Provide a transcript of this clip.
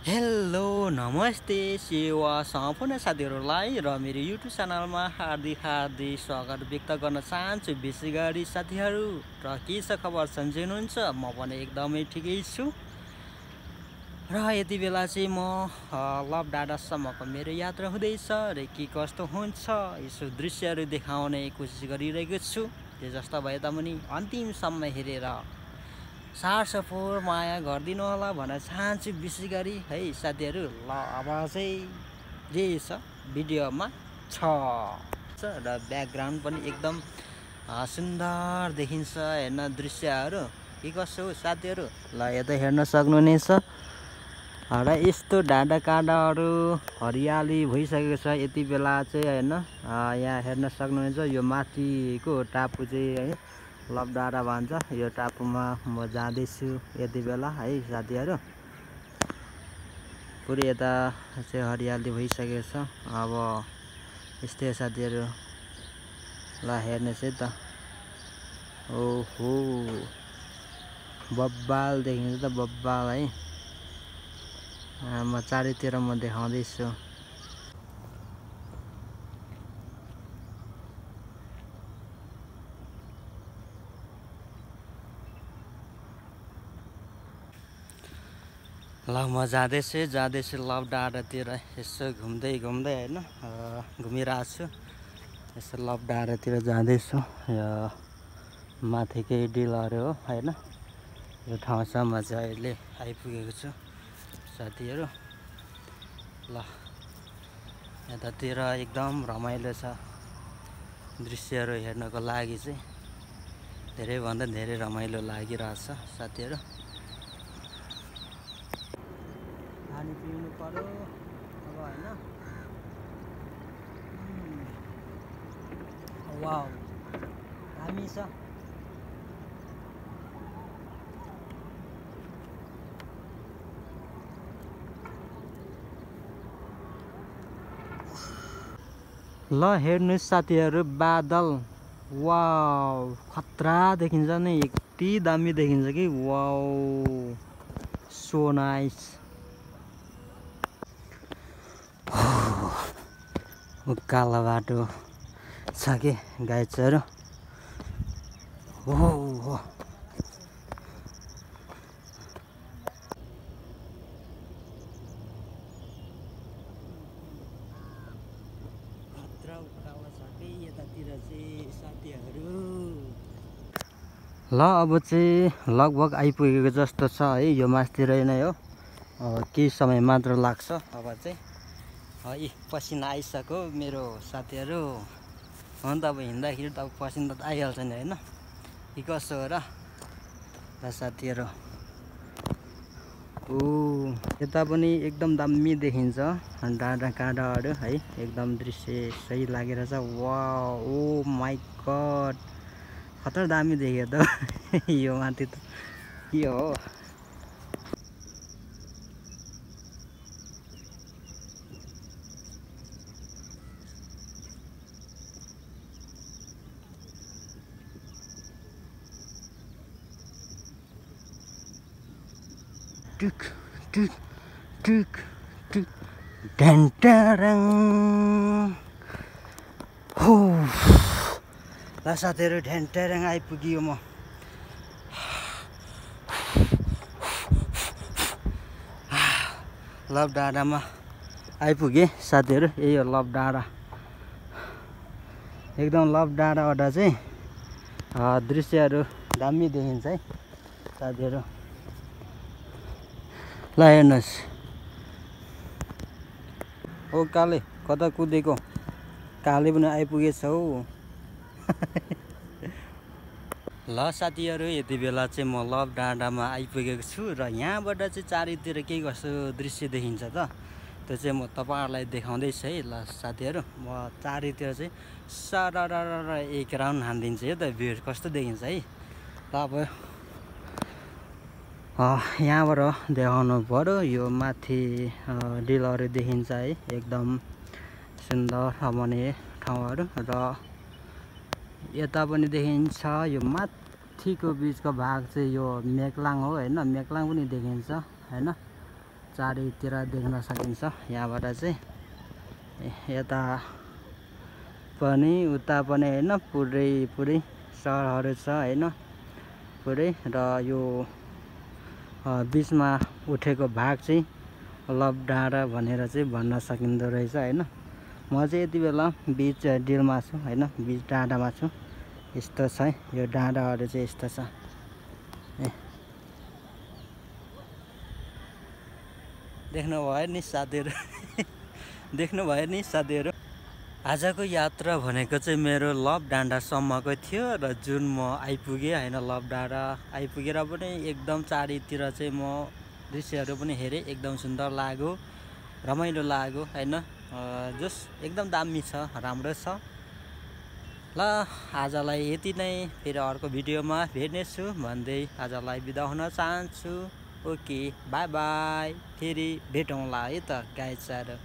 Hello नमस्ते सेवा सम्पूर्ण साथीहरूलाई र मेरो युट्युब च्यानलमा हार्दिक स्वागत व्यक्त गर्न चाहन्छु। विशेष गरी साथीहरू र के छ खबर, सन्चै हुनुहुन्छ? म पनि एकदमै ठिकै छु। र यति बेला चाहिँ म लभ डाँडासम्मको मेरो यात्रा हुँदैछ र के कस्तो हुन्छ यसो दृश्यहरू देखाउने कोसिस गरिरहेको छु। जे जस्तो भए तापनि अन्तिमसम्म हेरेर सार सपोर्ट माया गरिदिनु होला भन्न चाहन्छु विशेष गरी है साथीहरू। ल अब चाहिँ जे छ भिडियोमा छ र ब्याकग्राउन्ड पनि एकदम सुन्दर देखिन्छ हेर्न दृश्यहरू। के कसो हो साथीहरू, ल यता हेर्न सक्नुहुनेछ र यस्तो डाँडा काँडाहरू हरियाली भइसकेको छ यति बेला चाहिँ होइन। यहाँ हेर्न सक्नुहुनेछ यो माथिको टापु चाहिँ है लभ डाँडा भन्छ। यो टापुमा म जाँदैछु यति बेला है साथीहरू। पुरै यता चाहिँ हरियाली भइसकेको छ। अब यस्तै साथीहरू, ल हेर्नुहोस् है त। ओहो बब्बाल देखिन्छ त, बब्बाल है। म चारैतिर म देखाउँदैछु। ल म जाँदैछु लभ डाँडातिर यसो घुम्दै होइन घुमिरहेको छु। यसो लभ डाँडातिर जाँदैछु। यो माथिकै डिलहरू हो होइन। यो ठाउँसम्म चाहिँ अहिले आइपुगेको छु साथीहरू। ल यतातिर एकदम रमाइलो छ दृश्यहरू हेर्नको लागि चाहिँ धेरैभन्दा धेरै रमाइलो लागिरहेछ साथीहरू। पानी पिउनु पर्यो अब होइन। वाउ दामी छ। ल हेर्नुहोस् साथीहरू बादल, वाउ खतरा देखिन्छ नि, यति दामी देखिन्छ कि वाउ सो नाइस। उकालो बाटो छ कि गाइजहरू। हो उकालो छ कि यतातिर चाहिँ साथीहरू। ल अब चाहिँ लगभग आइपुगेको जस्तो छ है। यो मासतिर नै हो। केही समय मात्र लाग्छ अब चाहिँ। है पसिना आइसक्यो मेरो साथीहरू। अन्त अब हिँड्दाखेरि त अब पसिना त आइहाल्छ नि होइन। के कसो हो र साथीहरू। यता पनि एकदम दामी देखिन्छ डाँडा काँडाहरू है। एकदम दृश्य सही लागिरहेछ। वाउ ओ माई गड खतरा दामी देख्यो त। यो माथि त के हो। टुक टुक टुक टुक ढ्यान्टाराङ हो। ल साथीहरू ढ्यान्टाराङ आइपुग्यो म। लभ डाँडामा आइपुगेँ साथीहरू। यही हो लभ डाँडा। एकदम लभ डाँडाबाट चाहिँ दृश्यहरू दामी देखिन्छ है साथीहरू। ल हेर्नुहोस्। ओ काले कता कुदेको, काले पनि आइपुगेछ हौ। ल साथीहरू यति बेला चाहिँ म लभ डाँडामा आइपुगेको छु र यहाँबाट चाहिँ चारैतिर के कसो दृश्य देखिन्छ त त्यो चाहिँ म तपाईँहरूलाई देखाउँदैछु है। ल साथीहरू म चारैतिर चाहिँ सरर एक राउन्ड हानिदिन्छु है त। भ्यू कस्तो देखिन्छ है। ल अब यहाँबाट देखाउनु पर्यो। यो माथि डिलहरू देखिन्छ है। एकदम सुन्दर रमणीय ठाउँहरू र यता पनि देखिन्छ। यो माथिको बिचको भाग चाहिँ यो मेक्लाङ हो होइन। मेक्लाङ पनि देखिन्छ होइन। चारैतिर देख्न सकिन्छ। यहाँबाट चाहिँ यता पनि उता पनि हैन पुरै सहरहरू छ हैन पुरै। र यो बीचमा उठेको भाग चाहिँ लभ डाँडा भनेर चाहिँ भन्न सकिँदो रहेछ हैन। म चाहिँ यति बेला बीच डिलमा छु हैन, बीच डाँडामा छु। यस्तो छ यो डाँडाहरू चाहिँ यस्तो छ। देख्नुभयो नि साथीहरू देख्नुभयो नि साथीहरू। आजको यात्रा भनेको चाहिँ मेरो लभ डाँडासम्मको थियो र जुन म आइपुगेँ हैन, लभ डाँडा आइपुगेर पनि एकदम चारैतिर चाहिँ म दृश्यहरू पनि हेरेँ। एकदम सुन्दर लाग्यो, रमाइलो लाग्यो हैन। जस एकदम दामी छ, राम्रो छ। ल आजलाई यति नै, फेरि अर्को भिडियोमा भेट्नेछु भन्दै आजलाई बिदा हुन चाहन्छु। ओके बाई बाई, फेरि भेटौँला है त गाइजहरु।